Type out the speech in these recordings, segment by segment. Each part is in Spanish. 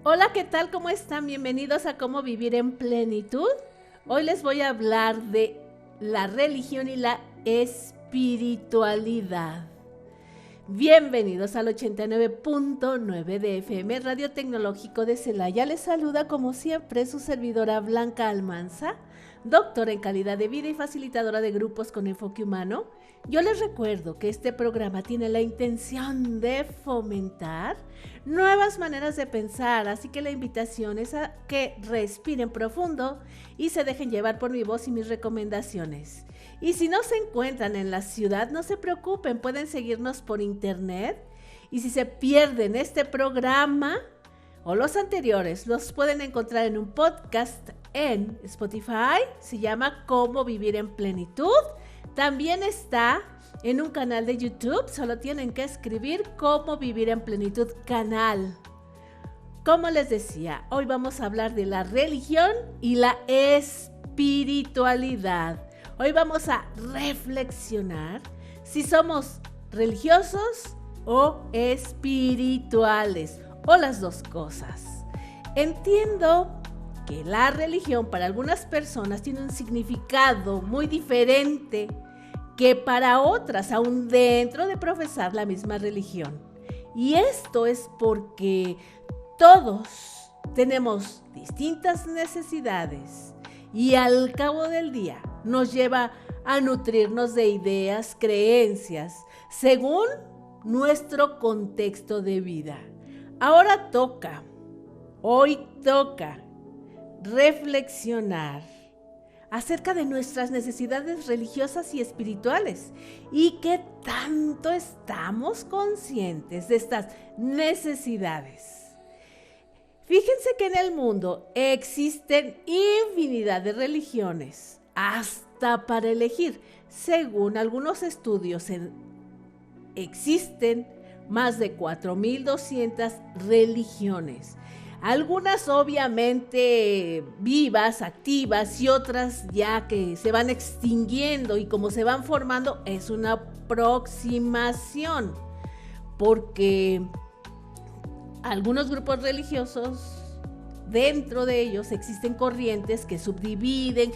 Hola, ¿qué tal? ¿Cómo están? Bienvenidos a Cómo Vivir en Plenitud. Hoy les voy a hablar de la religión y la espiritualidad. Bienvenidos al 89.9 de FM, Radio Tecnológico de Celaya. Les saluda como siempre su servidora Blanca Almanza, doctora en calidad de vida y facilitadora de grupos con enfoque humano. Yo les recuerdo que este programa tiene la intención de fomentar nuevas maneras de pensar, así que la invitación es a que respiren profundo y se dejen llevar por mi voz y mis recomendaciones. Y si no se encuentran en la ciudad, no se preocupen, pueden seguirnos por internet. Y si se pierden este programa o los anteriores, los pueden encontrar en un podcast en Spotify, se llama Cómo Vivir en Plenitud. También está en un canal de YouTube, solo tienen que escribir Cómo Vivir en Plenitud canal. Como les decía, hoy vamos a hablar de la religión y la espiritualidad. Hoy vamos a reflexionar si somos religiosos o espirituales, o las dos cosas. Entiendo que la religión para algunas personas tiene un significado muy diferente que para otras, aún dentro de profesar la misma religión. Y esto es porque todos tenemos distintas necesidades y al cabo del día nos lleva a nutrirnos de ideas, creencias, según nuestro contexto de vida. Hoy toca reflexionar acerca de nuestras necesidades religiosas y espirituales y qué tanto estamos conscientes de estas necesidades. Fíjense que en el mundo existen infinidad de religiones, hasta para elegir. Según algunos estudios, existen más de 4,200 religiones. Algunas obviamente vivas, activas, y otras ya que se van extinguiendo, y como se van formando es una aproximación, porque algunos grupos religiosos, dentro de ellos existen corrientes que subdividen,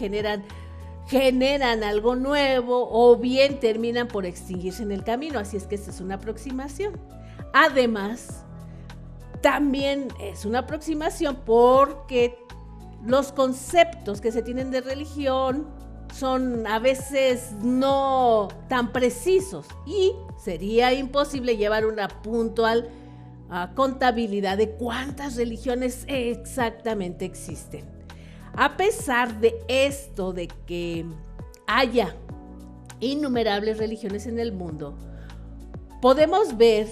generan algo nuevo o bien terminan por extinguirse en el camino, así es que esta es una aproximación. Además, también es una aproximación porque los conceptos que se tienen de religión son a veces no tan precisos y sería imposible llevar una puntual contabilidad de cuántas religiones exactamente existen. A pesar de esto, de que haya innumerables religiones en el mundo, podemos ver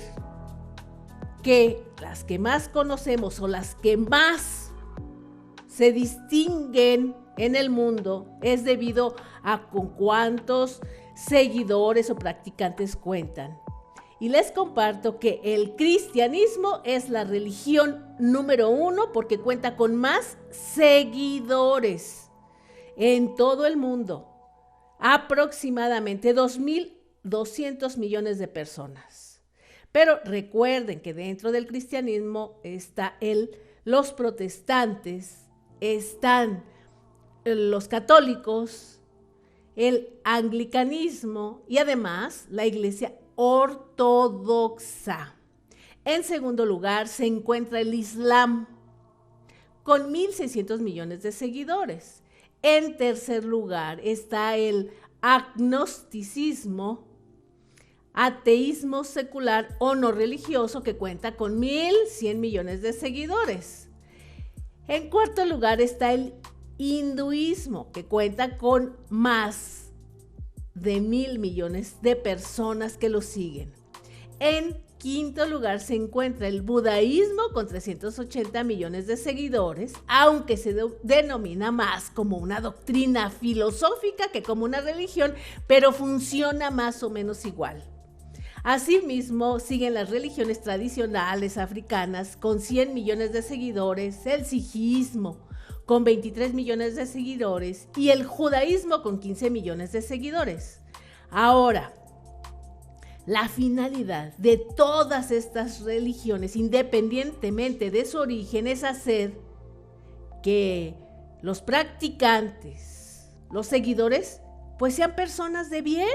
que las que más conocemos o las que más se distinguen en el mundo es debido a con cuántos seguidores o practicantes cuentan. Y les comparto que el cristianismo es la religión número 1 porque cuenta con más seguidores en todo el mundo, aproximadamente 2,200 millones de personas. Pero recuerden que dentro del cristianismo está los protestantes, están los católicos, el anglicanismo y además la iglesia ortodoxa. En segundo lugar se encuentra el Islam con 1,600 millones de seguidores. En tercer lugar está el agnosticismo, ateísmo secular o no religioso, que cuenta con 1,100 millones de seguidores. En cuarto lugar está el hinduismo, que cuenta con más de 1,000 millones de personas que lo siguen. En quinto lugar se encuentra el budaísmo con 380 millones de seguidores, aunque se denomina más como una doctrina filosófica que como una religión, pero funciona más o menos igual. Asimismo, siguen las religiones tradicionales africanas con 100 millones de seguidores, el sijismo con 23 millones de seguidores y el judaísmo con 15 millones de seguidores. Ahora, La finalidad de todas estas religiones, independientemente de su origen, es hacer que los practicantes, los seguidores, pues sean personas de bien,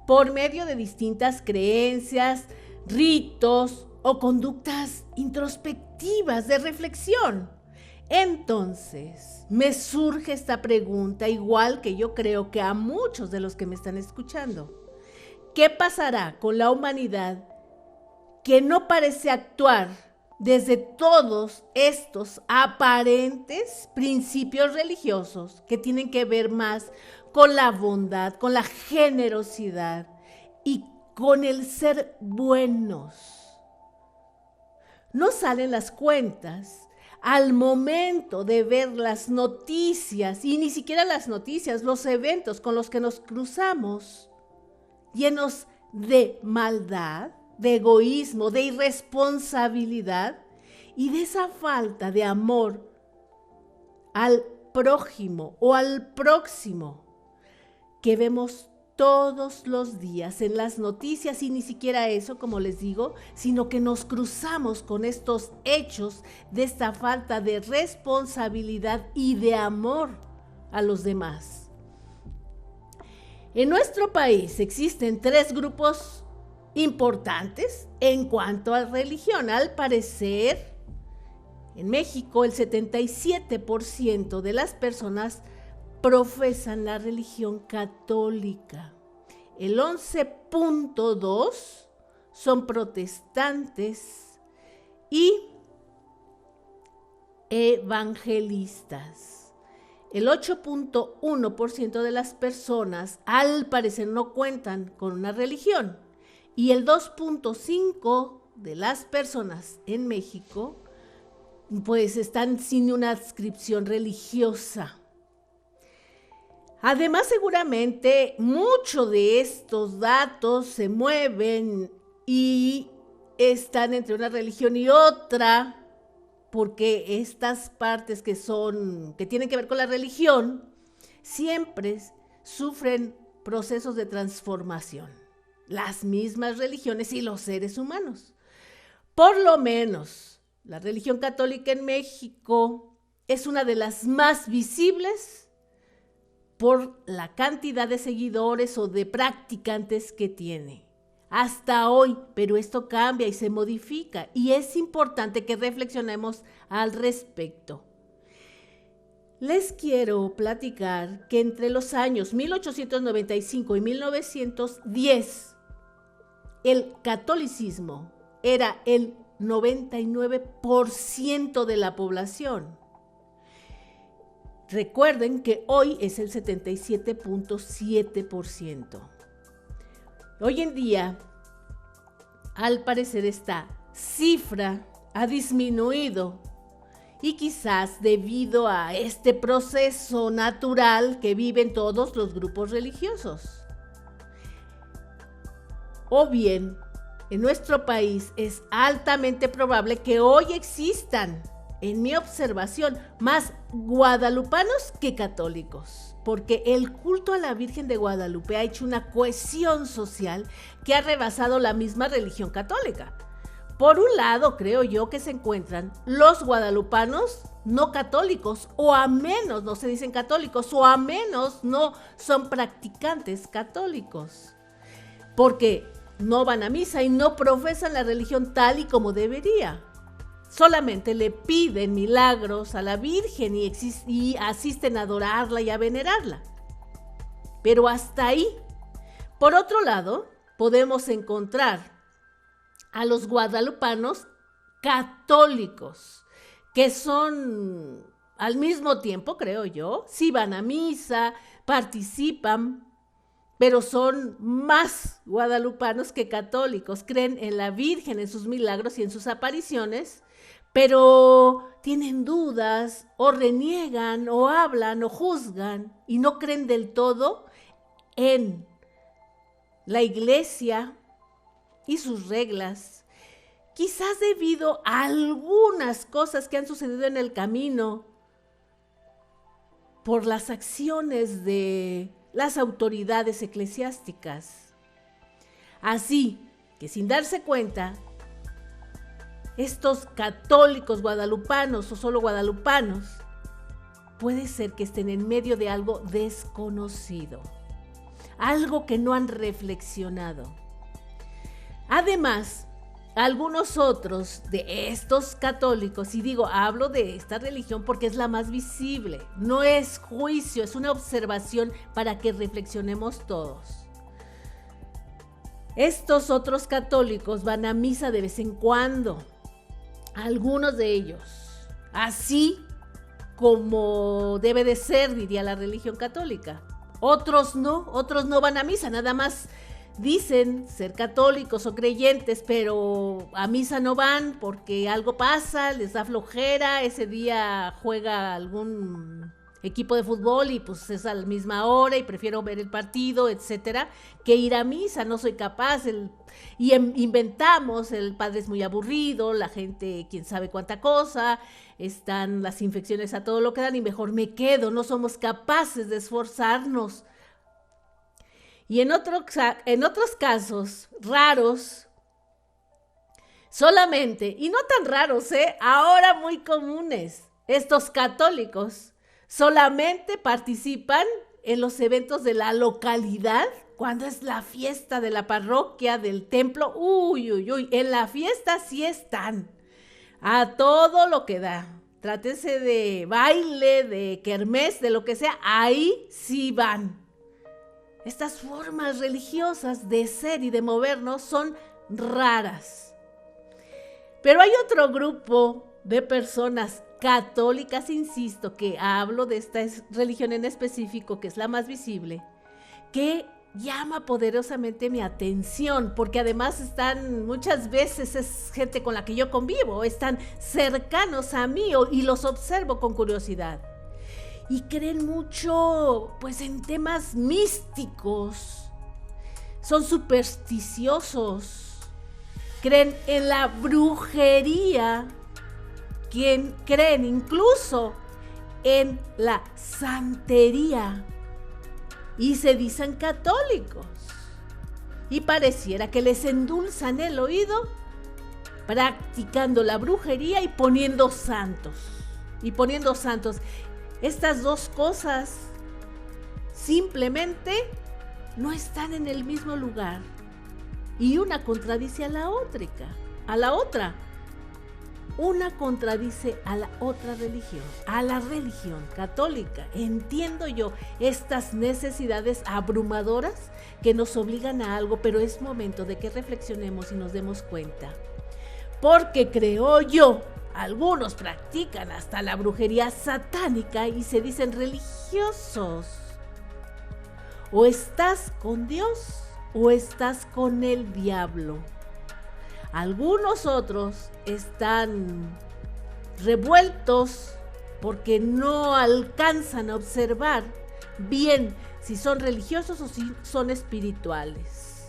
por medio de distintas creencias, ritos o conductas introspectivas de reflexión. Entonces, me surge esta pregunta, igual que yo creo que a muchos de los que me están escuchando. ¿Qué pasará con la humanidad que no parece actuar desde todos estos aparentes principios religiosos que tienen que ver más con la bondad, con la generosidad y con el ser buenos? No salen las cuentas al momento de ver las noticias, y ni siquiera las noticias, los eventos con los que nos cruzamos, llenos de maldad, de egoísmo, de irresponsabilidad y de esa falta de amor al prójimo o al próximo que vemos todos los días en las noticias. Y ni siquiera eso, como les digo, sino que nos cruzamos con estos hechos de esta falta de responsabilidad y de amor a los demás. En nuestro país existen 3 grupos importantes en cuanto a religión. Al parecer, en México el 77% de las personas profesan la religión católica. El 11.2% son protestantes y evangelistas. El 8.1% de las personas, al parecer, no cuentan con una religión. Y el 2.5% de las personas en México, pues están sin una adscripción religiosa. Además, seguramente, muchos de estos datos se mueven y están entre una religión y otra, porque estas partes que tienen que ver con la religión, siempre sufren procesos de transformación. Las mismas religiones y los seres humanos. Por lo menos, la religión católica en México es una de las más visibles por la cantidad de seguidores o de practicantes que tiene. Hasta hoy, pero esto cambia y se modifica, y es importante que reflexionemos al respecto. Les quiero platicar que entre los años 1895 y 1910, el catolicismo era el 99% de la población. Recuerden que hoy es el 77.7%. Hoy en día, al parecer, esta cifra ha disminuido, y quizás debido a este proceso natural que viven todos los grupos religiosos. O bien, en nuestro país es altamente probable que hoy existan, en mi observación, más guadalupanos que católicos, porque el culto a la Virgen de Guadalupe ha hecho una cohesión social que ha rebasado la misma religión católica. Por un lado, creo yo que se encuentran los guadalupanos no católicos, o a menos no se dicen católicos, o a menos no son practicantes católicos, porque no van a misa y no profesan la religión tal y como debería. Solamente le piden milagros a la Virgen y asisten a adorarla y a venerarla. Pero hasta ahí. Por otro lado, podemos encontrar a los guadalupanos católicos, que son al mismo tiempo, creo yo, sí van a misa, participan, pero son más guadalupanos que católicos, creen en la Virgen, en sus milagros y en sus apariciones, pero tienen dudas, o reniegan, o hablan, o juzgan, y no creen del todo en la iglesia y sus reglas, quizás debido a algunas cosas que han sucedido en el camino, por las acciones de las autoridades eclesiásticas. Así que sin darse cuenta, estos católicos guadalupanos o solo guadalupanos, puede ser que estén en medio de algo desconocido, algo que no han reflexionado. Además, algunos otros de estos católicos, y digo, hablo de esta religión porque es la más visible, no es juicio, es una observación para que reflexionemos todos. Estos otros católicos van a misa de vez en cuando, algunos de ellos, así como debe de ser, diría la religión católica. Otros no van a misa, nada más dicen ser católicos o creyentes, pero a misa no van porque algo pasa, les da flojera, ese día juega algún equipo de fútbol y pues es a la misma hora y prefiero ver el partido, etcétera, que ir a misa, no soy capaz, inventamos, el padre es muy aburrido, la gente quién sabe cuánta cosa, están las infecciones a todo lo que dan y mejor me quedo, no somos capaces de esforzarnos. Y en otros casos raros, solamente, y no tan raros, ahora muy comunes, estos católicos solamente participan en los eventos de la localidad, cuando es la fiesta de la parroquia, del templo, en la fiesta sí están, a todo lo que da. Trátese de baile, de kermés, de lo que sea, ahí sí van. Estas formas religiosas de ser y de movernos son raras. Pero hay otro grupo de personas católicas, insisto, que hablo de esta religión en específico, que es la más visible, que llama poderosamente mi atención, porque además están, muchas veces es gente con la que yo convivo, están cercanos a mí y los observo con curiosidad. Y creen mucho, pues, en temas místicos, son supersticiosos, creen en la brujería, creen incluso en la santería y se dicen católicos. Y pareciera que les endulzan el oído practicando la brujería y poniendo santos. Estas dos cosas simplemente no están en el mismo lugar y una contradice a la otra. Una contradice a la otra religión, a la religión católica. Entiendo yo estas necesidades abrumadoras que nos obligan a algo, pero es momento de que reflexionemos y nos demos cuenta. Porque creo yo, algunos practican hasta la brujería satánica y se dicen religiosos. O estás con Dios o estás con el diablo. Algunos otros están revueltos porque no alcanzan a observar bien si son religiosos o si son espirituales.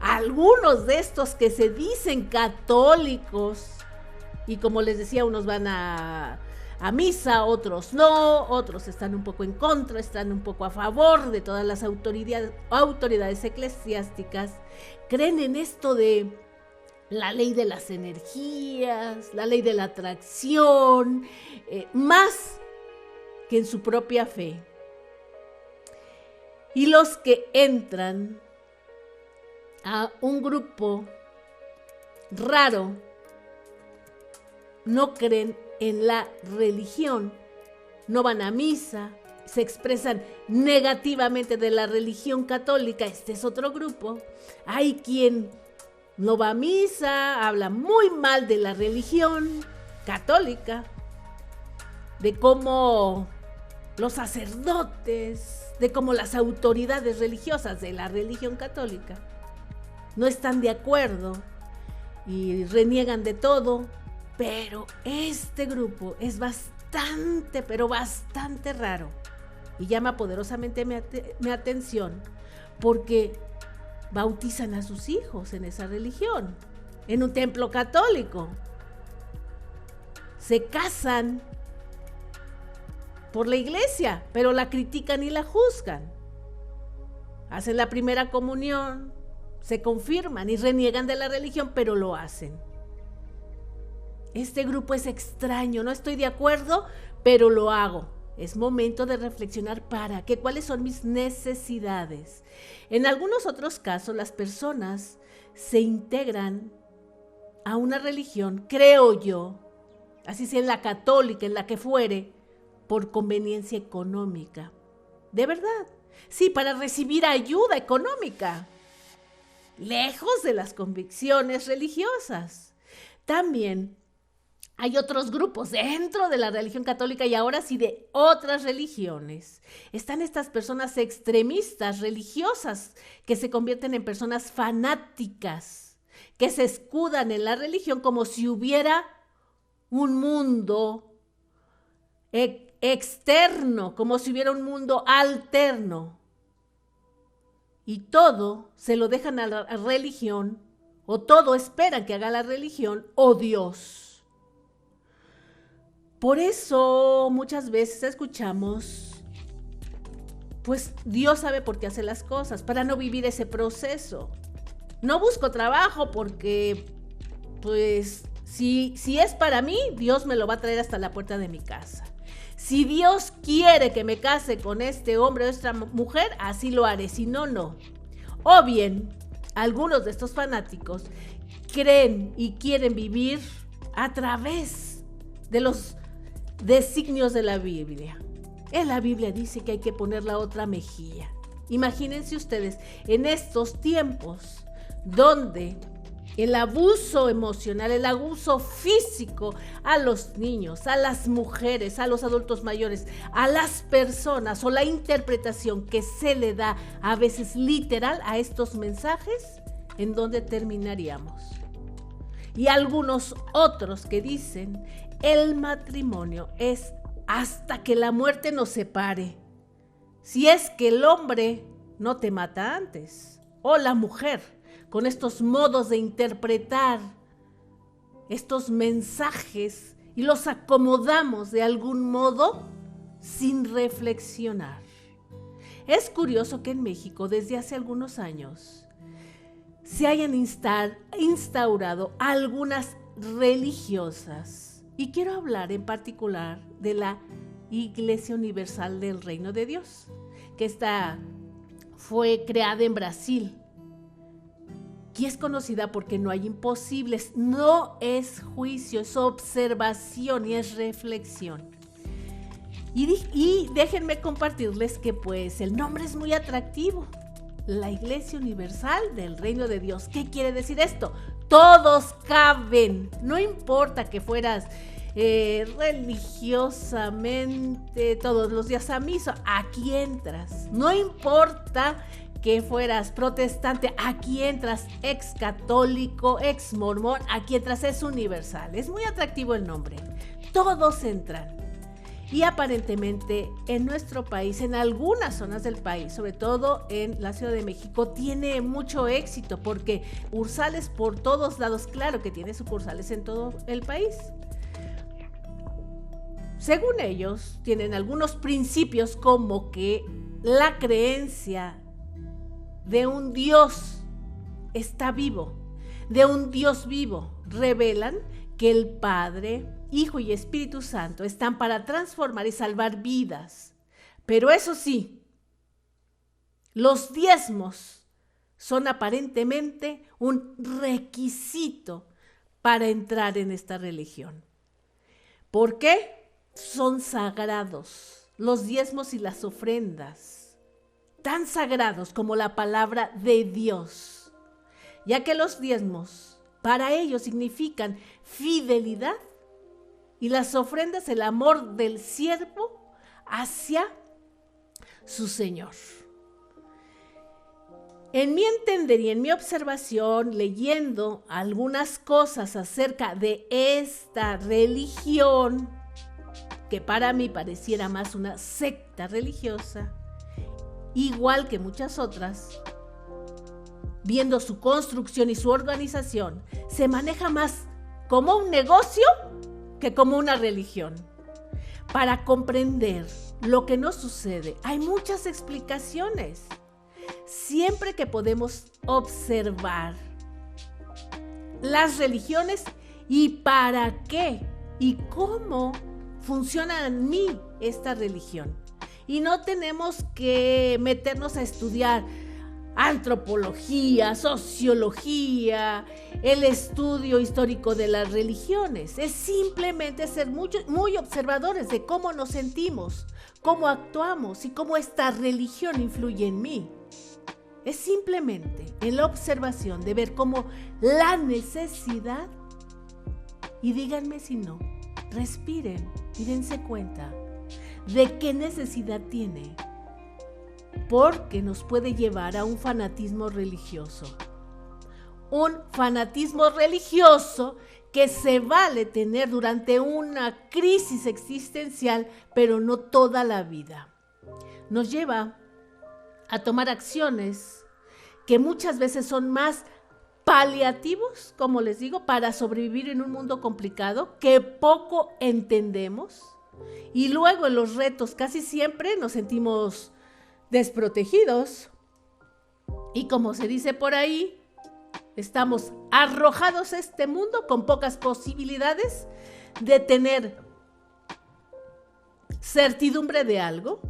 Algunos de estos que se dicen católicos, y como les decía, unos van a misa, otros no, otros están un poco en contra, están un poco a favor de todas las autoridades eclesiásticas, creen en esto de la ley de las energías, la ley de la atracción, más que en su propia fe. Y los que entran a un grupo raro no creen en la religión, no van a misa, se expresan negativamente de la religión católica. Este es otro grupo. Hay quien no va a misa, habla muy mal de la religión católica, de cómo los sacerdotes, de cómo las autoridades religiosas de la religión católica no están de acuerdo y reniegan de todo, pero este grupo es bastante, pero bastante raro y llama poderosamente mi atención porque bautizan a sus hijos en esa religión, en un templo católico. Se casan por la iglesia, pero la critican y la juzgan. Hacen la primera comunión, se confirman y reniegan de la religión, pero lo hacen. Este grupo es extraño, no estoy de acuerdo, pero lo hago. Es momento de reflexionar para qué, cuáles son mis necesidades. En algunos otros casos, las personas se integran a una religión, creo yo, así sea en la católica, en la que fuere, por conveniencia económica. De verdad, sí, para recibir ayuda económica, lejos de las convicciones religiosas. También hay otros grupos dentro de la religión católica y ahora sí de otras religiones. Están estas personas extremistas religiosas que se convierten en personas fanáticas, que se escudan en la religión como si hubiera un mundo externo, como si hubiera un mundo alterno. Y todo se lo dejan a la religión, o todo esperan que haga la religión o Dios. Por eso muchas veces escuchamos, pues Dios sabe por qué hace las cosas, para no vivir ese proceso. No busco trabajo porque, pues, si es para mí, Dios me lo va a traer hasta la puerta de mi casa. Si Dios quiere que me case con este hombre o esta mujer, así lo haré, si no, no. O bien, algunos de estos fanáticos creen y quieren vivir a través de los designios de la Biblia. En la Biblia dice que hay que poner la otra mejilla. Imagínense ustedes, en estos tiempos donde el abuso emocional, el abuso físico a los niños, a las mujeres, a los adultos mayores, a las personas o la interpretación que se le da a veces literal a estos mensajes, ¿en dónde terminaríamos? Y algunos otros que dicen, el matrimonio es hasta que la muerte nos separe. Si es que el hombre no te mata antes, o la mujer, con estos modos de interpretar estos mensajes y los acomodamos de algún modo sin reflexionar. Es curioso que en México desde hace algunos años se hayan instaurado algunas religiosas, y quiero hablar en particular de la Iglesia Universal del Reino de Dios, que esta fue creada en Brasil. Y es conocida porque no hay imposibles, no es juicio, es observación y es reflexión. Y déjenme compartirles que pues el nombre es muy atractivo. La Iglesia Universal del Reino de Dios. ¿Qué quiere decir esto? Todos caben, no importa que fueras religiosamente todos los días a misa, aquí entras. No importa que fueras protestante, aquí entras, ex católico, ex mormón, aquí entras, es universal. Es muy atractivo el nombre. Todos entran. Y aparentemente en nuestro país, en algunas zonas del país, sobre todo en la Ciudad de México, tiene mucho éxito porque sucursales por todos lados, claro que tiene sucursales en todo el país. Según ellos, tienen algunos principios como que la creencia de un Dios está vivo, de un Dios vivo. Revelan que el Padre, Hijo y Espíritu Santo están para transformar y salvar vidas. Pero eso sí, los diezmos son aparentemente un requisito para entrar en esta religión. ¿Por qué? Son sagrados, los diezmos y las ofrendas, tan sagrados como la palabra de Dios, ya que los diezmos para ellos significan fidelidad y las ofrendas el amor del siervo hacia su Señor. En mi entender y en mi observación, leyendo algunas cosas acerca de esta religión, que para mí pareciera más una secta religiosa, igual que muchas otras, viendo su construcción y su organización, se maneja más como un negocio que como una religión. Para comprender lo que nos sucede, hay muchas explicaciones. siempre que podemos observar las religiones y para qué y cómo funciona en mí esta religión. Y no tenemos que meternos a estudiar antropología, sociología, el estudio histórico de las religiones. Es simplemente ser muy observadores de cómo nos sentimos, cómo actuamos y cómo esta religión influye en mí. Es simplemente en la observación de ver cómo la necesidad, y díganme si no, respiren y dense cuenta de qué necesidad tiene, porque nos puede llevar a un fanatismo religioso. Un fanatismo religioso que se vale tener durante una crisis existencial, pero no toda la vida. Nos lleva a tomar acciones que muchas veces son más paliativos, como les digo, para sobrevivir en un mundo complicado que poco entendemos, y luego en los retos casi siempre nos sentimos desprotegidos y, como se dice por ahí, estamos arrojados a este mundo con pocas posibilidades de tener certidumbre de algo.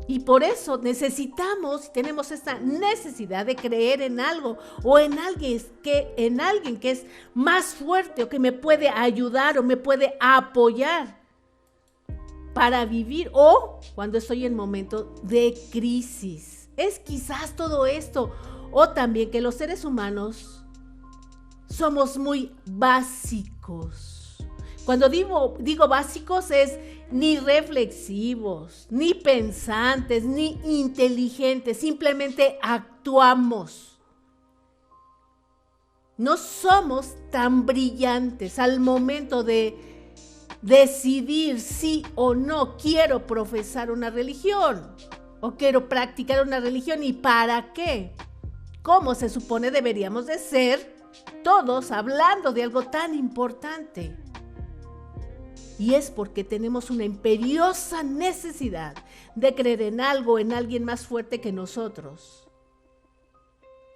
Y por eso tenemos esta necesidad de creer en algo o en alguien que es más fuerte o que me puede ayudar o me puede apoyar para vivir, o cuando estoy en momento de crisis. Es quizás todo esto, o también que los seres humanos somos muy básicos. Cuando digo básicos es ni reflexivos, ni pensantes, ni inteligentes, simplemente actuamos. No somos tan brillantes al momento de decidir sí o no quiero profesar una religión o quiero practicar una religión y para qué. ¿Cómo se supone deberíamos de ser todos hablando de algo tan importante? Y es porque tenemos una imperiosa necesidad de creer en algo, en alguien más fuerte que nosotros.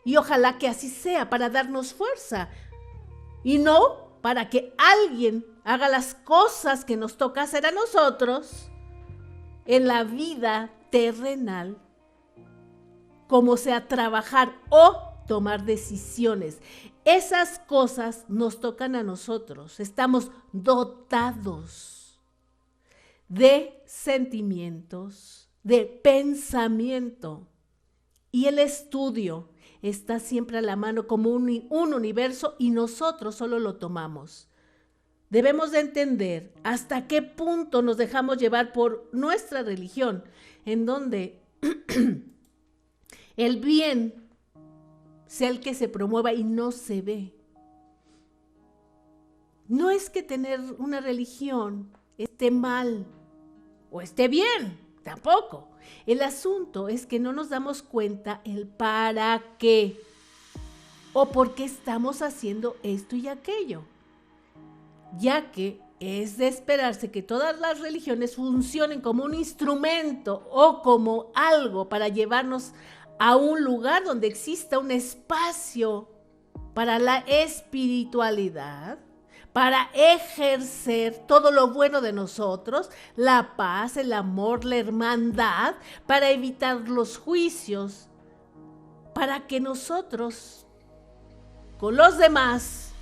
Y ojalá que así sea, para darnos fuerza y no para que alguien haga las cosas que nos toca hacer a nosotros en la vida terrenal, como sea trabajar o tomar decisiones. Esas cosas nos tocan a nosotros. Estamos dotados de sentimientos, de pensamiento, y el estudio está siempre a la mano como un universo y nosotros solo lo tomamos. Debemos de entender hasta qué punto nos dejamos llevar por nuestra religión, en donde el bien sea el que se promueva y no se ve. No es que tener una religión esté mal o esté bien, tampoco. El asunto es que no nos damos cuenta el para qué o por qué estamos haciendo esto y aquello, ya que es de esperarse que todas las religiones funcionen como un instrumento o como algo para llevarnos a un lugar donde exista un espacio para la espiritualidad, para ejercer todo lo bueno de nosotros, la paz, el amor, la hermandad, para evitar los juicios, para que nosotros con los demás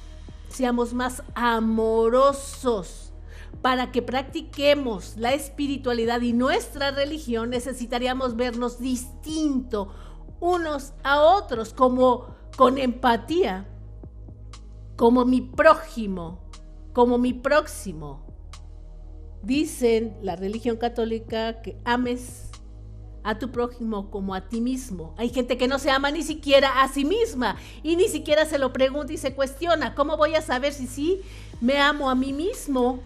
seamos más amorosos. Para que practiquemos la espiritualidad y nuestra religión necesitaríamos vernos distinto unos a otros, como con empatía, como mi prójimo, como mi próximo. Dicen la religión católica que ames a tu prójimo como a ti mismo. Hay gente que no se ama ni siquiera a sí misma y ni siquiera se lo pregunta y se cuestiona. ¿Cómo voy a saber si sí me amo a mí mismo?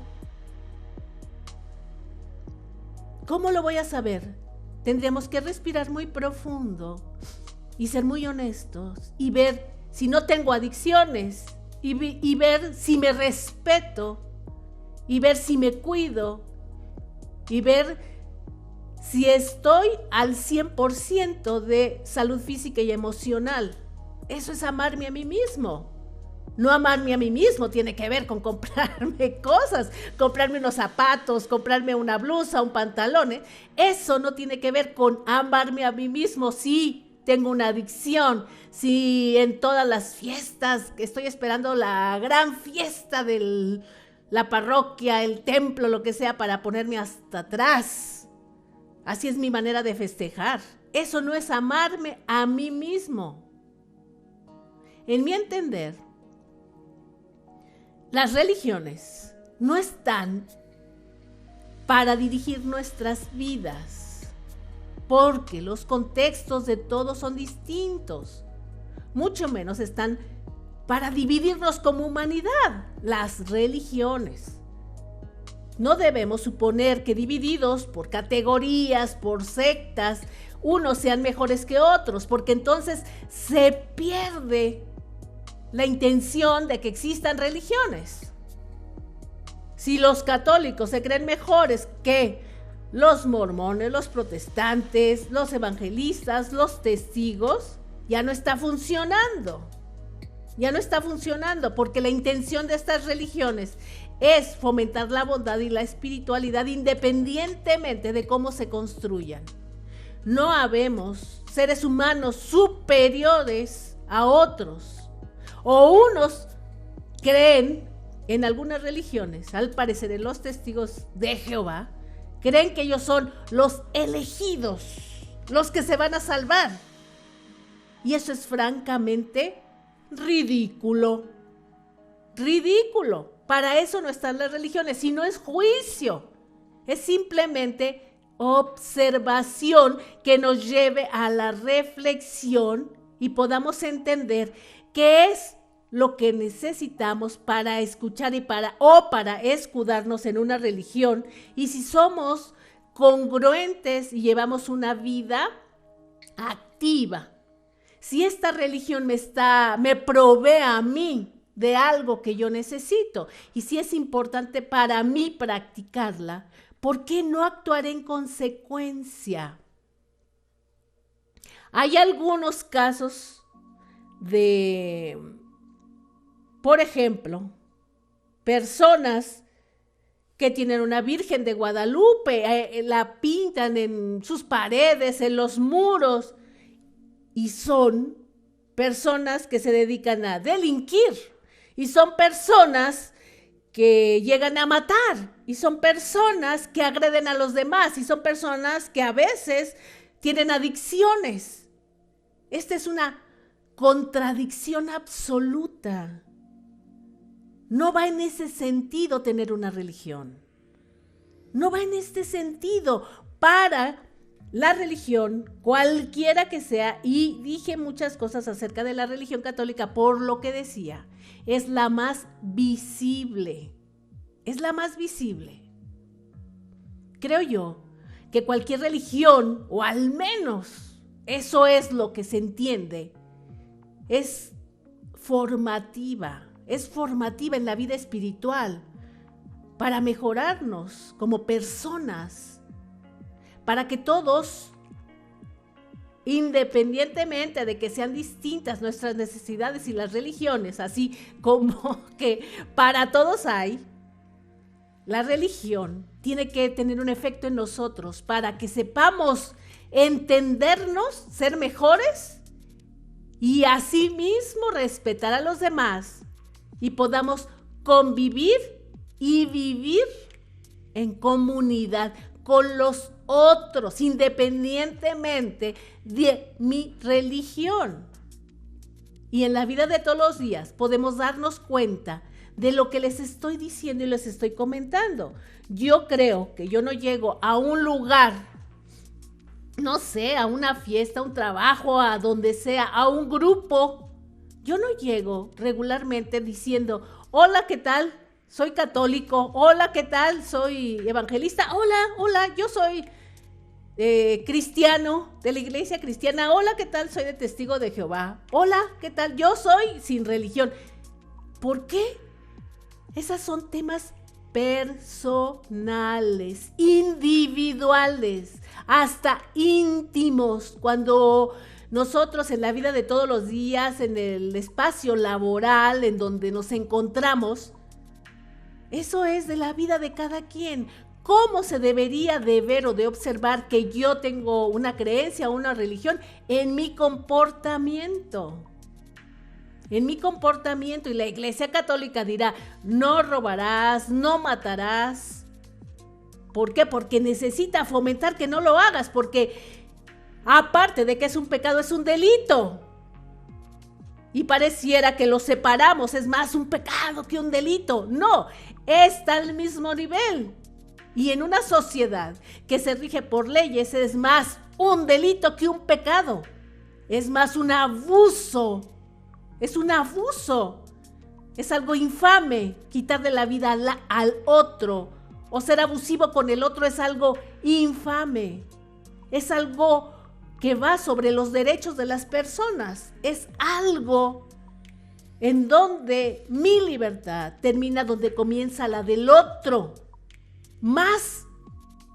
¿Cómo lo voy a saber? Tendríamos que respirar muy profundo y ser muy honestos y ver si no tengo adicciones y ver si me respeto y ver si me cuido y ver si estoy al 100% de salud física y emocional. Eso es amarme a mí mismo. No amarme a mí mismo tiene que ver con comprarme cosas, comprarme unos zapatos, comprarme una blusa, un pantalón. Eso no tiene que ver con amarme a mí mismo. Sí, tengo una adicción. Sí, en todas las fiestas, estoy esperando la gran fiesta de la parroquia, el templo, lo que sea, para ponerme hasta atrás. Así es mi manera de festejar. Eso no es amarme a mí mismo. En mi entender, las religiones no están para dirigir nuestras vidas, porque los contextos de todos son distintos. Mucho menos están para dividirnos como humanidad, las religiones. No debemos suponer que divididos por categorías, por sectas, unos sean mejores que otros, porque entonces se pierde la intención de que existan religiones. Si los católicos se creen mejores que los mormones, los protestantes, los evangelistas, los testigos, ya no está funcionando. Ya no está funcionando porque la intención de estas religiones es fomentar la bondad y la espiritualidad independientemente de cómo se construyan. No habemos seres humanos superiores a otros. O unos creen en algunas religiones, al parecer en los testigos de Jehová, creen que ellos son los elegidos, los que se van a salvar. Y eso es francamente ridículo. Ridículo. Para eso no están las religiones, sino es juicio. Es simplemente observación que nos lleve a la reflexión y podamos entender qué es lo que necesitamos para escuchar y para escudarnos en una religión, y si somos congruentes y llevamos una vida activa. Si esta religión me provee a mí de algo que yo necesito, y si es importante para mí practicarla, ¿por qué no actuar en consecuencia? Hay algunos casos de, por ejemplo, personas que tienen una Virgen de Guadalupe, la pintan en sus paredes, en los muros, y son personas que se dedican a delinquir, y son personas que llegan a matar, y son personas que agreden a los demás, y son personas que a veces tienen adicciones. Esta es una contradicción absoluta. No va en ese sentido tener una religión. No va en este sentido. Para la religión, cualquiera que sea, y dije muchas cosas acerca de la religión católica por lo que decía, es la más visible. Es la más visible. Creo yo que cualquier religión, o al menos eso es lo que se entiende, es formativa en la vida espiritual, para mejorarnos como personas, para que todos, independientemente de que sean distintas nuestras necesidades y las religiones, así como que para todos hay, la religión tiene que tener un efecto en nosotros para que sepamos entendernos, ser mejores y asimismo respetar a los demás y podamos convivir y vivir en comunidad con los otros, independientemente de mi religión. Y en la vida de todos los días podemos darnos cuenta de lo que les estoy diciendo y les estoy comentando. Yo creo que yo no llego a un lugar, no sé, a una fiesta, a un trabajo, a donde sea, a un grupo. Yo no llego regularmente diciendo, hola, ¿qué tal? Soy católico. Hola, ¿qué tal? Soy evangelista. Hola, yo soy cristiano, de la iglesia cristiana. Hola, ¿qué tal? Soy de Testigo de Jehová. Hola, ¿qué tal? Yo soy sin religión. ¿Por qué? Esos son temas personales, individuales, hasta íntimos. Cuando nosotros en la vida de todos los días, en el espacio laboral en donde nos encontramos, eso es de la vida de cada quien. ¿Cómo se debería de ver o de observar que yo tengo una creencia o una religión? En mi comportamiento. En mi comportamiento. Y la Iglesia Católica dirá, no robarás, no matarás. ¿Por qué? Porque necesita fomentar que no lo hagas, porque aparte de que es un pecado, es un delito. Y pareciera que lo separamos, es más un pecado que un delito. No, está al mismo nivel. Y en una sociedad que se rige por leyes, es más un delito que un pecado. Es más un abuso. Es un abuso. Es algo infame quitarle la vida al otro. O ser abusivo con el otro es algo infame. Es algo que va sobre los derechos de las personas. Es algo en donde mi libertad termina donde comienza la del otro. Más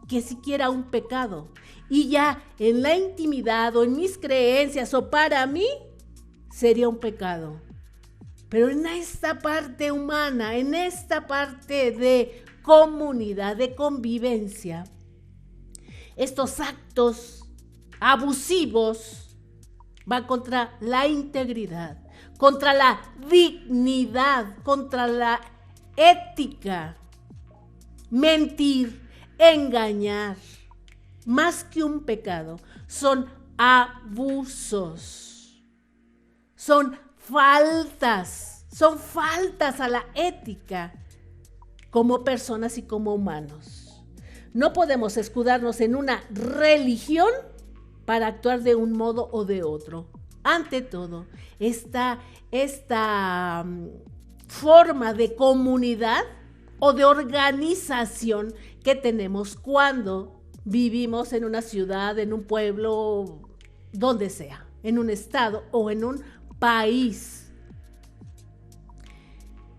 que siquiera un pecado. Y ya en la intimidad o en mis creencias o para mí sería un pecado. Pero en esta parte humana, en esta parte de comunidad, de convivencia, estos actos abusivos van contra la integridad, contra la dignidad, contra la ética. Mentir, engañar, más que un pecado, son abusos, son faltas a la ética como personas y como humanos. No podemos escudarnos en una religión para actuar de un modo o de otro. Ante todo, esta forma de comunidad o de organización que tenemos cuando vivimos en una ciudad, en un pueblo, donde sea, en un estado o en un país.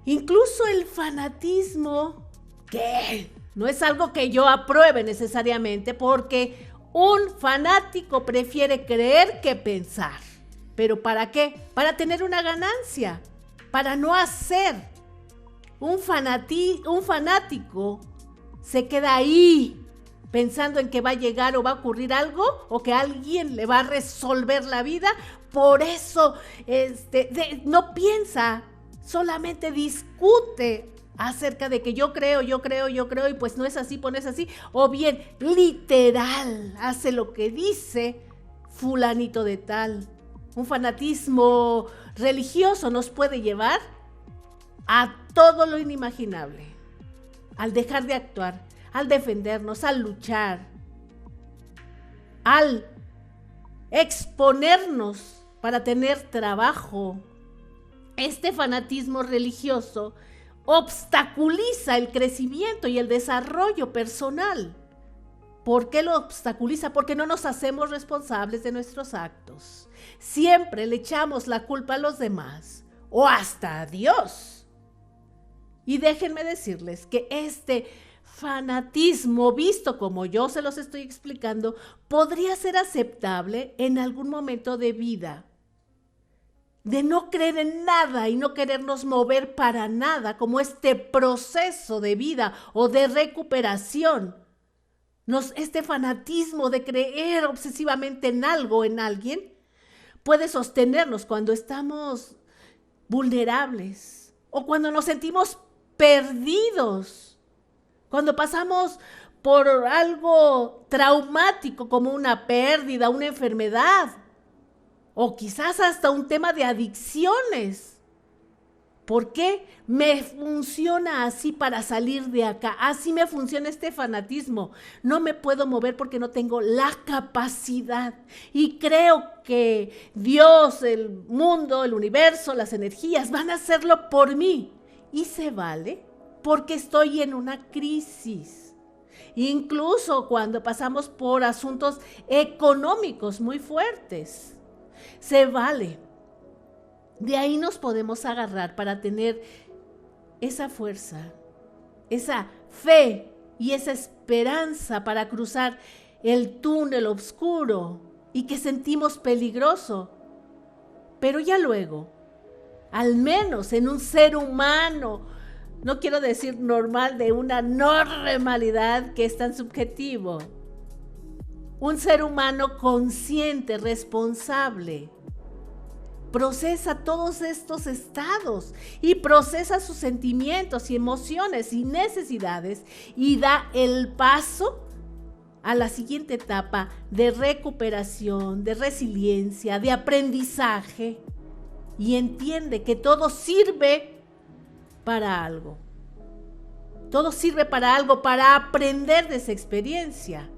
Incluso el fanatismo, que no es algo que yo apruebe necesariamente, porque un fanático prefiere creer que pensar. ¿Pero para qué? Para tener una ganancia, para no hacer. Un fanático se queda ahí pensando en que va a llegar o va a ocurrir algo o que alguien le va a resolver la vida. Por eso no piensa, solamente discute acerca de que yo creo y pues no es así, pues no es así. O bien literal hace lo que dice fulanito de tal. Un fanatismo religioso nos puede llevar a todo lo inimaginable, al dejar de actuar, al defendernos, al luchar, al exponernos para tener trabajo. Este fanatismo religioso obstaculiza el crecimiento y el desarrollo personal. ¿Por qué lo obstaculiza? Porque no nos hacemos responsables de nuestros actos. Siempre le echamos la culpa a los demás o hasta a Dios. Y déjenme decirles que este fanatismo, visto como yo se los estoy explicando, podría ser aceptable en algún momento de vida. De no creer en nada y no querernos mover para nada, como este proceso de vida o de recuperación. Este fanatismo de creer obsesivamente en algo, en alguien, puede sostenernos cuando estamos vulnerables o cuando nos sentimos perdidos, cuando pasamos por algo traumático como una pérdida, una enfermedad o quizás hasta un tema de adicciones. ¿Por qué me funciona así para salir de acá? Así me funciona este fanatismo. No me puedo mover porque no tengo la capacidad. Y creo que Dios, el mundo, el universo, las energías van a hacerlo por mí. Y se vale porque estoy en una crisis. Incluso cuando pasamos por asuntos económicos muy fuertes. Se vale. De ahí nos podemos agarrar para tener esa fuerza, esa fe y esa esperanza para cruzar el túnel oscuro y que sentimos peligroso. Pero ya luego, al menos en un ser humano, no quiero decir normal, de una normalidad que es tan subjetivo, un ser humano consciente, responsable, procesa todos estos estados y procesa sus sentimientos y emociones y necesidades y da el paso a la siguiente etapa de recuperación, de resiliencia, de aprendizaje, y entiende que todo sirve para algo. Todo sirve para algo, para aprender de esa experiencia.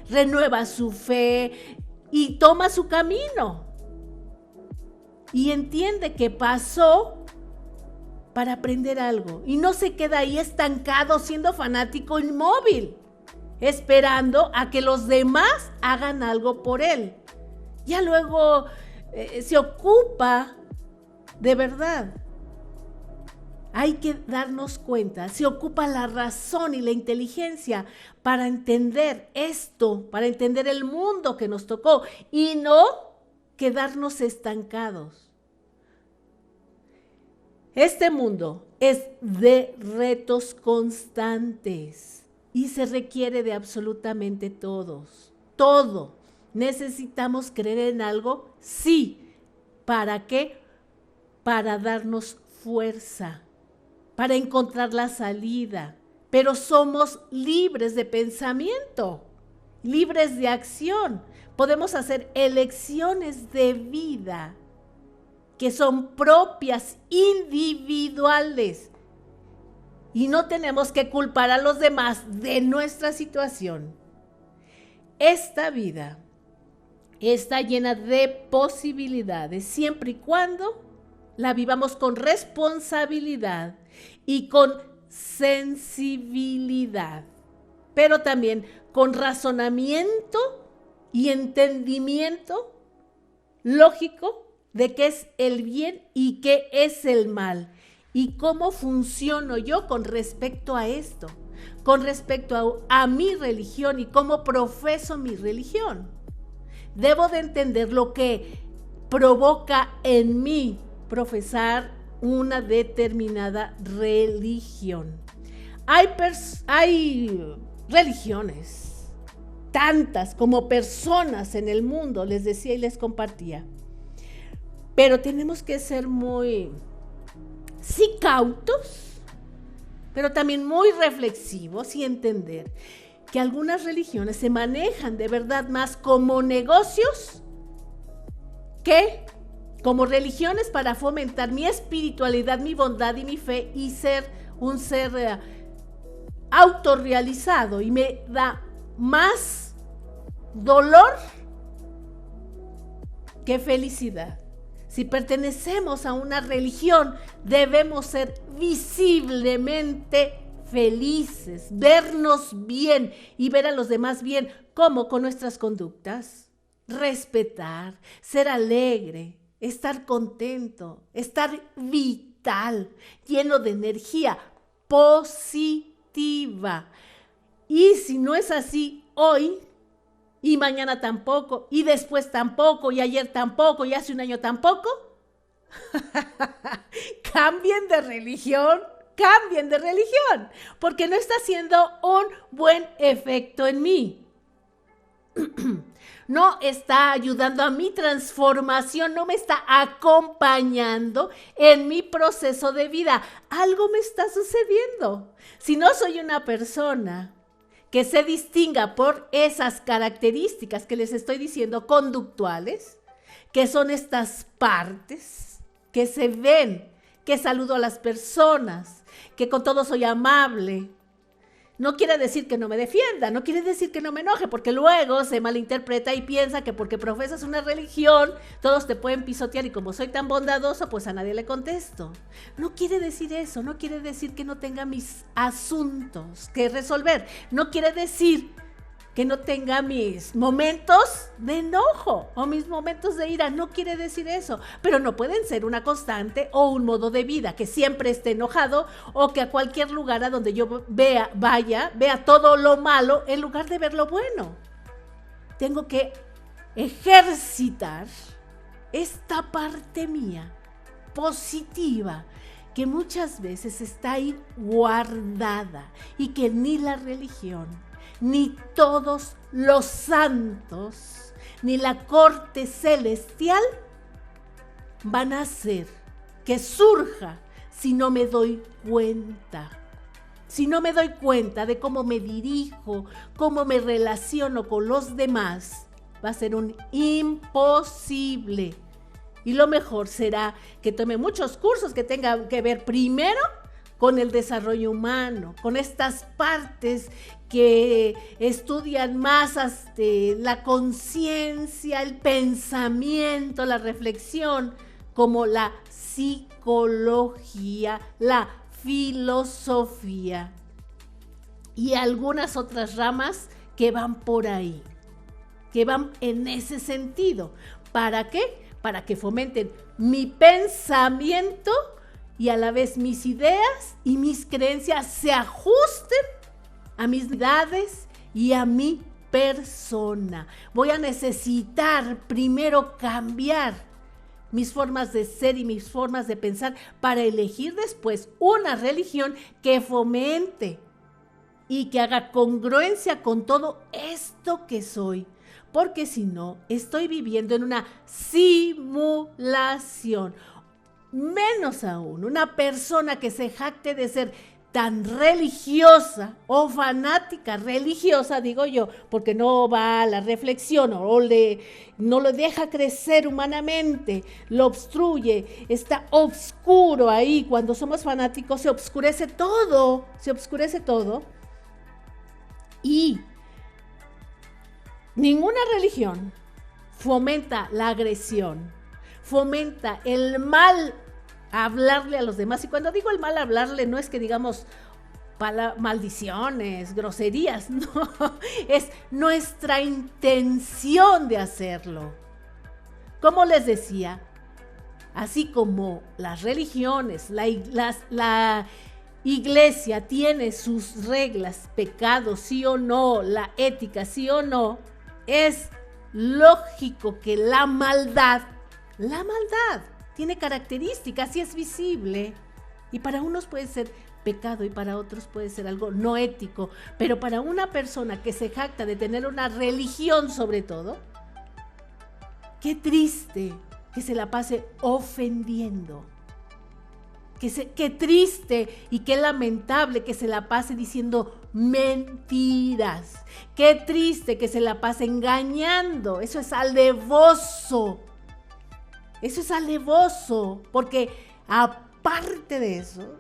Renueva su fe y toma su camino. Y entiende que pasó para aprender algo. Y no se queda ahí estancado siendo fanático inmóvil, esperando a que los demás hagan algo por él. Ya luego se ocupa de verdad. Hay que darnos cuenta, se ocupa la razón y la inteligencia para entender esto, para entender el mundo que nos tocó y no quedarnos estancados. Este mundo es de retos constantes y se requiere de absolutamente todos. Todo. ¿Necesitamos creer en algo? Sí. ¿Para qué? Para darnos fuerza, para encontrar la salida. Pero somos libres de pensamiento, libres de acción. Podemos hacer elecciones de vida que son propias, individuales. Y no tenemos que culpar a los demás de nuestra situación. Esta vida está llena de posibilidades, siempre y cuando la vivamos con responsabilidad y con sensibilidad, pero también con razonamiento y entendimiento lógico de qué es el bien y qué es el mal y cómo funciono yo con respecto a esto, con respecto a mi religión y cómo profeso mi religión. Debo de entender lo que provoca en mí profesar una determinada religión. Hay religiones, tantas como personas en el mundo, les decía y les compartía. Pero tenemos que ser muy, sí, cautos, pero también muy reflexivos y entender que algunas religiones se manejan de verdad más como negocios que como religiones para fomentar mi espiritualidad, mi bondad y mi fe y ser un ser autorrealizado, y me da más dolor que felicidad. Si pertenecemos a una religión, debemos ser visiblemente felices, vernos bien y ver a los demás bien, como con nuestras conductas, respetar, ser alegre, estar contento, estar vital, lleno de energía positiva. Y si no es así hoy, y mañana tampoco, y después tampoco, y ayer tampoco, y hace un año tampoco, cambien de religión, porque no está haciendo un buen efecto en mí. No está ayudando a mi transformación, no me está acompañando en mi proceso de vida. Algo me está sucediendo. Si no soy una persona que se distinga por esas características que les estoy diciendo, conductuales, que son estas partes que se ven, que saludo a las personas, que con todo soy amable. No quiere decir que no me defienda, no quiere decir que no me enoje, porque luego se malinterpreta y piensa que porque profesas una religión, todos te pueden pisotear y como soy tan bondadoso, pues a nadie le contesto. No quiere decir eso, no quiere decir que no tenga mis asuntos que resolver, no quiere decir que no tenga mis momentos de enojo o mis momentos de ira. No quiere decir eso, pero no pueden ser una constante o un modo de vida que siempre esté enojado o que a cualquier lugar a donde yo vea todo lo malo en lugar de ver lo bueno. Tengo que ejercitar esta parte mía positiva que muchas veces está ahí guardada y que ni la religión, ni todos los santos, ni la corte celestial van a hacer que surja si no me doy cuenta. Si no me doy cuenta de cómo me dirijo, cómo me relaciono con los demás, va a ser un imposible. Y lo mejor será que tome muchos cursos que tengan que ver primero con el desarrollo humano, con estas partes que estudian más la conciencia, el pensamiento, la reflexión, como la psicología, la filosofía y algunas otras ramas que van por ahí, que van en ese sentido. ¿Para qué? Para que fomenten mi pensamiento y a la vez mis ideas y mis creencias se ajusten a mis necesidades y a mi persona. Voy a necesitar primero cambiar mis formas de ser y mis formas de pensar para elegir después una religión que fomente y que haga congruencia con todo esto que soy. Porque si no, estoy viviendo en una simulación. Menos aún, una persona que se jacte de ser tan religiosa o fanática religiosa, digo yo, porque no va a la reflexión no lo deja crecer humanamente, lo obstruye, está oscuro ahí. Cuando somos fanáticos se oscurece todo. Y ninguna religión fomenta la agresión, fomenta el mal hablarle a los demás. Y cuando digo el mal hablarle, no es que digamos maldiciones, groserías, no, es nuestra intención de hacerlo. Como les decía, así como las religiones, la iglesia tiene sus reglas, pecados sí o no, la ética sí o no, es lógico que la maldad tiene características y es visible. Y para unos puede ser pecado y para otros puede ser algo no ético. Pero para una persona que se jacta de tener una religión sobre todo, qué triste que se la pase ofendiendo. Qué triste y qué lamentable que se la pase diciendo mentiras. Qué triste que se la pase engañando. Eso es alevoso. Porque aparte de eso,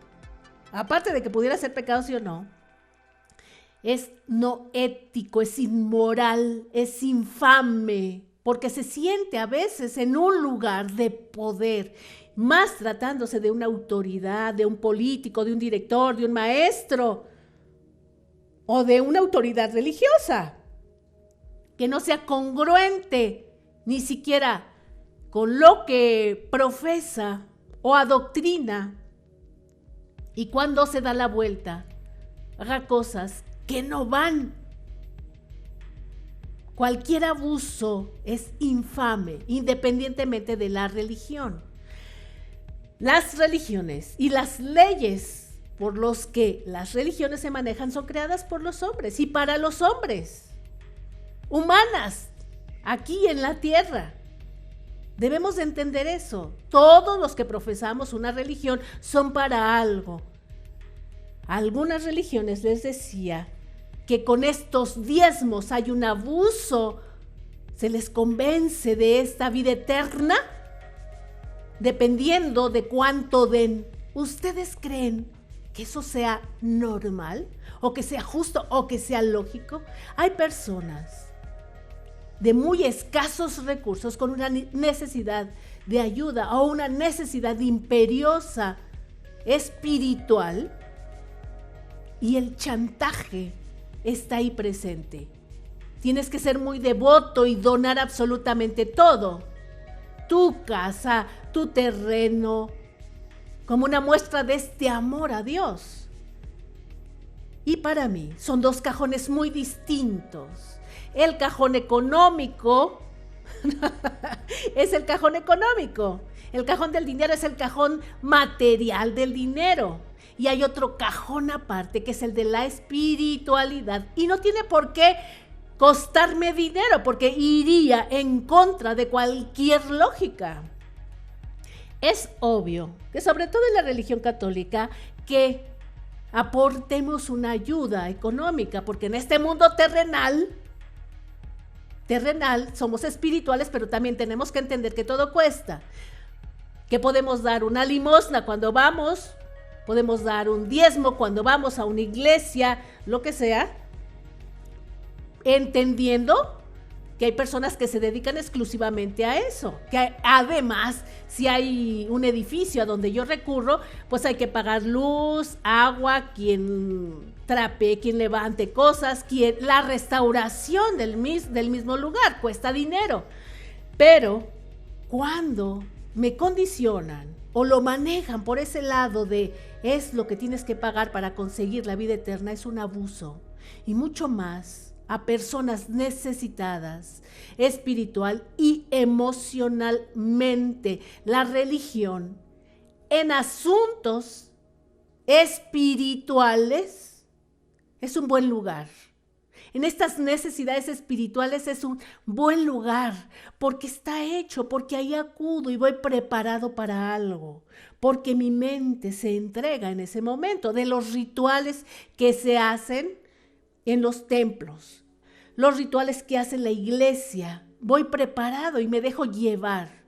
aparte de que pudiera ser pecado sí o no, es no ético, es inmoral, es infame, porque se siente a veces en un lugar de poder, más tratándose de una autoridad, de un político, de un director, de un maestro o de una autoridad religiosa, que no sea congruente ni siquiera con lo que profesa o adoctrina, y cuando se da la vuelta, haga cosas que no van. Cualquier abuso es infame, independientemente de la religión. Las religiones y las leyes por los que las religiones se manejan son creadas por los hombres y para los hombres, humanas, aquí en la tierra. Debemos de entender eso. Todos los que profesamos una religión son para algo. Algunas religiones les decía que con estos diezmos hay un abuso, se les convence de esta vida eterna, dependiendo de cuánto den. ¿Ustedes creen que eso sea normal? ¿O que sea justo? ¿O que sea lógico? Hay personas de muy escasos recursos con una necesidad de ayuda o una necesidad imperiosa espiritual, y el chantaje está ahí presente. Tienes que ser muy devoto y donar absolutamente todo. Tu casa, tu terreno, como una muestra de este amor a Dios. Y para mí son dos cajones muy distintos. El cajón económico es el cajón económico. El cajón del dinero es el cajón material del dinero. Y hay otro cajón aparte que es el de la espiritualidad. Y no tiene por qué costarme dinero porque iría en contra de cualquier lógica. Es obvio que sobre todo en la religión católica que aportemos una ayuda económica porque en este mundo terrenal somos espirituales, pero también tenemos que entender que todo cuesta. Que podemos dar una limosna cuando vamos, podemos dar un diezmo cuando vamos a una iglesia, lo que sea, entendiendo que hay personas que se dedican exclusivamente a eso, que además, si hay un edificio a donde yo recurro, pues hay que pagar luz, agua, quien trapee, quien levante cosas, la restauración del mismo lugar cuesta dinero. Pero cuando me condicionan o lo manejan por ese lado de es lo que tienes que pagar para conseguir la vida eterna, es un abuso. Y mucho más a personas necesitadas espiritual y emocionalmente. La religión en asuntos espirituales es un buen lugar. En estas necesidades espirituales es un buen lugar porque está hecho, porque ahí acudo y voy preparado para algo, porque mi mente se entrega en ese momento de los rituales que se hacen en los templos, los rituales que hace la iglesia, voy preparado y me dejo llevar.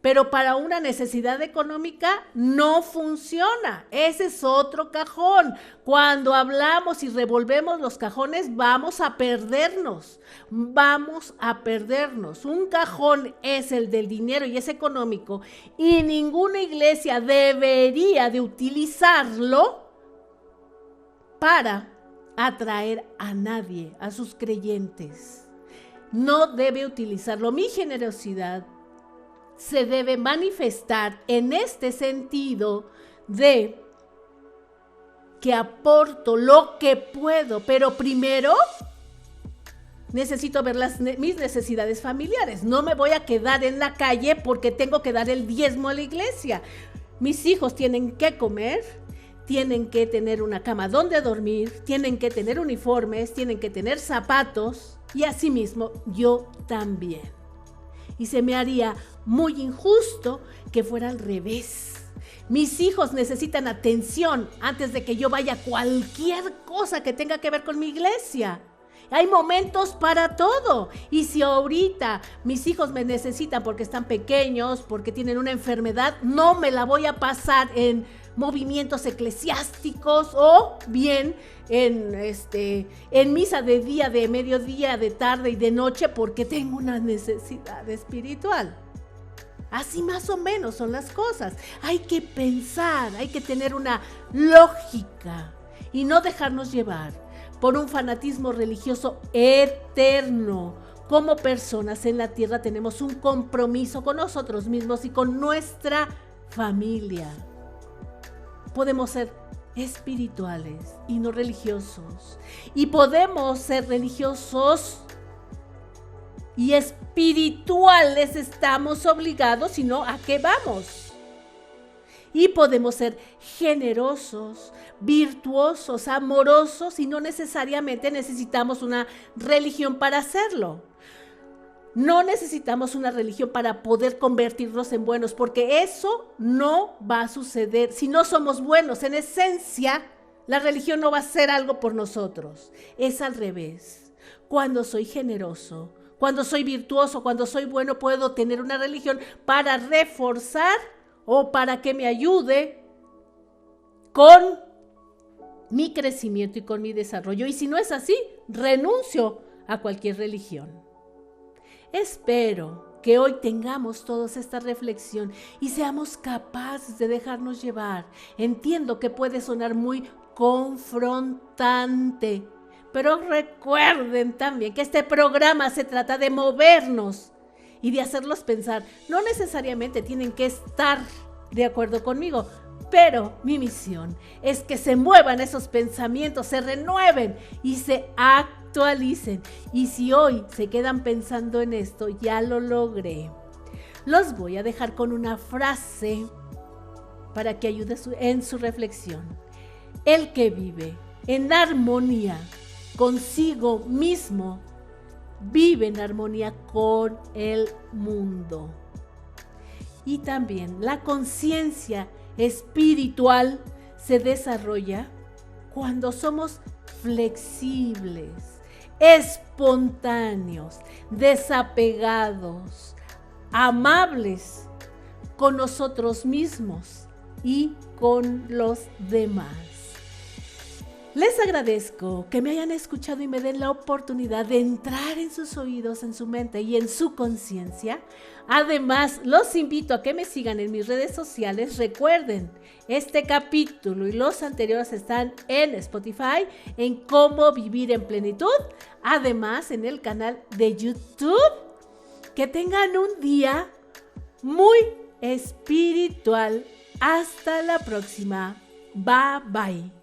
Pero para una necesidad económica no funciona. Ese es otro cajón. Cuando hablamos y revolvemos los cajones, vamos a perdernos. Vamos a perdernos. Un cajón es el del dinero y es económico. Y ninguna iglesia debería de utilizarlo para atraer a nadie, a sus creyentes. No debe utilizarlo. Mi generosidad se debe manifestar en este sentido de que aporto lo que puedo, pero primero necesito ver mis necesidades familiares. No me voy a quedar en la calle porque tengo que dar el diezmo a la iglesia. Mis hijos tienen que comer, tienen que tener una cama donde dormir, tienen que tener uniformes, tienen que tener zapatos y asimismo yo también. Y se me haría muy injusto que fuera al revés. Mis hijos necesitan atención antes de que yo vaya a cualquier cosa que tenga que ver con mi iglesia. Hay momentos para todo. Y si ahorita mis hijos me necesitan porque están pequeños, porque tienen una enfermedad, no me la voy a pasar en movimientos eclesiásticos o bien en misa de día, de mediodía, de tarde y de noche porque tengo una necesidad espiritual. Así más o menos son las cosas. Hay que pensar, hay que tener una lógica y no dejarnos llevar por un fanatismo religioso eterno. Como personas en la tierra tenemos un compromiso con nosotros mismos y con nuestra familia. Podemos ser espirituales y no religiosos. Y podemos ser religiosos y espirituales, estamos obligados, sino ¿a qué vamos? Y podemos ser generosos, virtuosos, amorosos y no necesariamente necesitamos una religión para hacerlo. No necesitamos una religión para poder convertirnos en buenos, porque eso no va a suceder. Si no somos buenos, en esencia, la religión no va a hacer algo por nosotros. Es al revés. Cuando soy generoso, cuando soy virtuoso, cuando soy bueno, puedo tener una religión para reforzar o para que me ayude con mi crecimiento y con mi desarrollo. Y si no es así, renuncio a cualquier religión. Espero que hoy tengamos todos esta reflexión y seamos capaces de dejarnos llevar. Entiendo que puede sonar muy confrontante, Pero recuerden también que este programa se trata de movernos y de hacerlos pensar. No necesariamente tienen que estar de acuerdo conmigo, pero mi misión es que se muevan esos pensamientos, se renueven y se actualicen. Y si hoy se quedan pensando en esto, ya lo logré. Los voy a dejar con una frase para que ayude en su reflexión. El que vive en armonía consigo mismo, vive en armonía con el mundo. Y también la conciencia espiritual se desarrolla cuando somos flexibles, espontáneos, desapegados, amables con nosotros mismos y con los demás. Les agradezco que me hayan escuchado y me den la oportunidad de entrar en sus oídos, en su mente y en su conciencia. Además, los invito a que me sigan en mis redes sociales. Recuerden, este capítulo y los anteriores están en Spotify, en Cómo Vivir en Plenitud. Además, en el canal de YouTube. Que tengan un día muy espiritual. Hasta la próxima. Bye bye.